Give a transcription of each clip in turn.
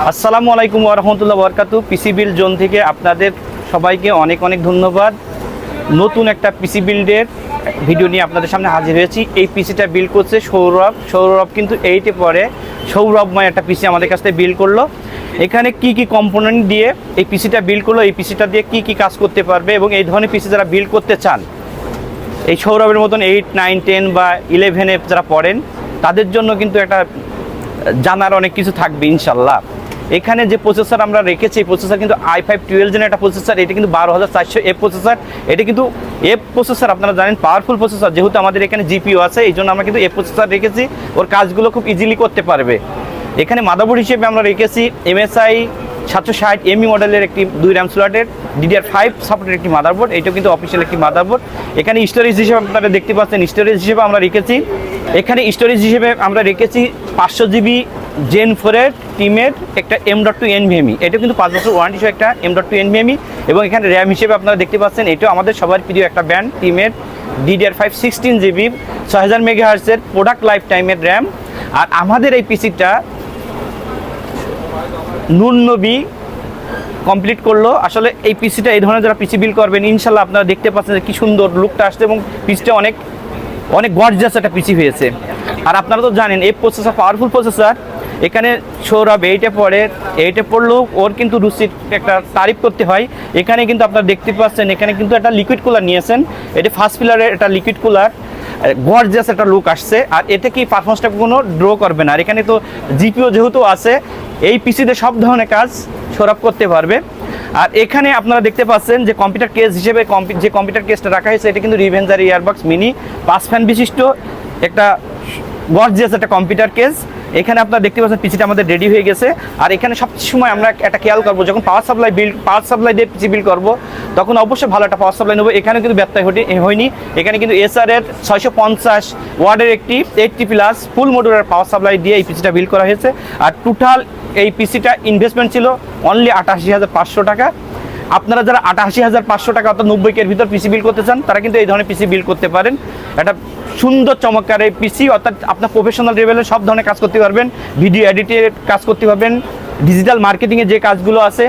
আসসালামু আলাইকুম ওয়া রাহমাতুল্লাহি ওয়া বারাকাতুহু। পিসি বিল্ড জোন থেকে আপনাদের সবাইকে অনেক অনেক ধন্যবাদ। নতুন একটা পিসি বিল্ডের ভিডিও নিয়ে আপনাদের সামনে হাজির হয়েছি। এই পিসিটা বিল্ড করছে সৌরভ কিন্তু এইটে পরে সৌরভময় একটা পিসি আমাদের কাছ থেকে বিল্ড করলো। এখানে কি কি কম্পোনেন্ট দিয়ে এই পিসিটা বিল্ড করলো, এই পিসিটা দিয়ে কি কি কাজ করতে পারবে, এবং এই ধরনের পিসি যারা বিল্ড করতে চান, এই সৌরভের মতন 8, 9, 10 বা 11-এ যারা পড়েন, তাদের জন্য কিন্তু একটা জানার অনেক কিছু থাকবে ইনশাল্লাহ। এখানে যে প্রসেসর আমরা রেখেছি, এই প্রসেসর কিন্তু i5 12 জেনের একটা প্রসেসর। এটা কিন্তু 12400F প্রসেসর। এটা কিন্তু এফ প্রসেসর, আপনারা জানেন পাওয়ারফুল প্রসেসর। যেহেতু আমাদের এখানে জিপিইউ আছে, এই জন্য আমরা কিন্তু এফ প্রসেসর রেখেছি, ওর কাজগুলো খুব ইজিলি করতে পারবে। এখানে মাদারবোর্ড হিসেবে আমরা রেখেছি MSI 760 ME মডেলের একটি 2 RAM স্লটের DDR5 সাপোর্টের একটি মাদারবোর্ড। এটাও কিন্তু অফিসিয়াল একটি মাদারবোর্ড। এখানে স্টোরেজ হিসেবে আপনারা দেখতে পাচ্ছেন, স্টোরেজ হিসেবে আমরা রেখেছি, এখানে স্টোরেজ হিসেবে আমরা রেখেছি 500 GB Gen 4-এর টিমের একটা M.2 NVMe। এটা কিন্তু 5 বছর ওয়ারেন্টি সহ একটা M.2 NVMe। এবং এখানে র্যাম হিসেবে আপনারা দেখতে পাচ্ছেন, এটাও আমাদের সবার প্রিয় একটা ব্র্যান্ড টিমের DDR5 16 GB 6000 MHz-এর প্রোডাক্ট লাইফ টাইমের র্যাম। আর আমাদের এই পিসিটা নুননবী কমপ্লিট করলো। আসলে এই পিসিটা, এই ধরনের যারা পিসি বিল্ড করবেন, ইনশাল্লাহ আপনারা দেখতে পাচ্ছেন যে কী সুন্দর লুকটা আসছে, এবং পিসিটা অনেক অনেক গর্জিয়াস একটা পিসি হয়েছে। আর আপনারা তো জানেন এই প্রসেসর পাওয়ারফুল প্রসেসর। এখানে সৌরভ এইটে পড়লেও ওর কিন্তু রুচির একটা তারিফ করতে হয়। এখানে কিন্তু আপনারা দেখতে পাচ্ছেন, এখানে কিন্তু একটা লিকুইড কুলার নিয়েছেন। এটা ফার্স্ট পিলারের একটা লিকুইড কুলার, গর্জিয়াস একটা লুক আসছে। আর এতে কি পারফরমেন্সটা কোনো ড্র করবে না। আর এখানে তো জিপিও যেহেতু আছে, এই পিসিতে সব ধরনের কাজ সৌরভ করতে পারবে। আর এখানে আপনারা দেখতে পাচ্ছেন যে কম্পিউটার কেস হিসেবে যে কম্পিউটার কেসটা রাখা হয়েছে, এটা কিন্তু রিভেঞ্জার ইয়ারবক্স মিনি 5 ফ্যান বিশিষ্ট একটা গর্জিয়াস একটা কম্পিউটার কেস। এখানে আপনারা দেখতে পাচ্ছেন পিসিটা আমাদের রেডি হয়ে গেছে। আর এখানে সবসময় আমরা একটা খেয়াল করবো, যখন পাওয়ার সাপ্লাই দিয়ে পিসি বিল্ড করবো, তখন অবশ্যই ভালো একটা পাওয়ার সাপ্লাই নেবো। এখানে কিন্তু ব্যত্যয় হয়নি। এখানে কিন্তু এসআর-এর 650 ওয়াটের একটি 80+ ফুল মডুলার পাওয়ার সাপ্লাই দিয়ে এই পিসিটা বিল্ড করা হয়েছে। আর টোটাল এই পিসিটা ইনভেস্টমেন্ট ছিল অনলি 88,500 টাকা। আপনারা যারা 88,500 টাকা অর্থাৎ 90K-এর ভিতর পিসি বিল্ড করতে চান, তারা কিন্তু এই ধরনের পিসি বিল্ড করতে পারেন। একটা সুন্দর চমৎকার এই পিসি, অর্থাৎ আপনার প্রফেশনাল লেভেলে সব ধরনের কাজ করতে পারবেন, ভিডিও এডিটের কাজ করতে পারবেন, ডিজিটাল মার্কেটিংয়ে যে কাজগুলো আছে,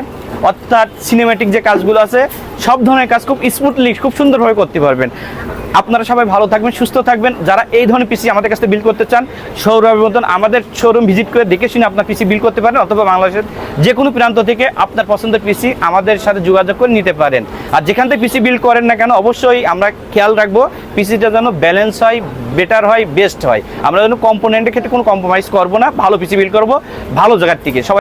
অর্থাৎ সিনেম্যাটিক যে কাজগুলো আছে, সব ধরনের কাজ খুব স্মুথলি খুব সুন্দরভাবে করতে পারবেন। আপনারা সবাই ভালো থাকবেন, সুস্থ থাকবেন। যারা এই ধরনের পিসি আমাদের কাছে বিল্ড করতে চান, সৌরভের মতন আমাদের শোরুম ভিজিট করে দেখে শুনে আপনার পিসি বিল্ড করতে পারেন, অথবা বাংলাদেশের যে কোনো প্রান্ত থেকে আপনার পছন্দের পিসি আমাদের সাথে যোগাযোগ করে নিতে পারেন। আর যেখান থেকে পিসি বিল্ড করেন না কেন, অবশ্যই আমরা খেয়াল রাখবো পিসিটা যেন ব্যালেন্স হয়, বেটার হয়, বেস্ট হয়। আমরা যেন কম্পোনেন্টের ক্ষেত্রে কোনো কম্প্রোমাইজ করবো না, ভালো পিসি বিল্ড করবো ভালো জায়গার থেকে। সবাই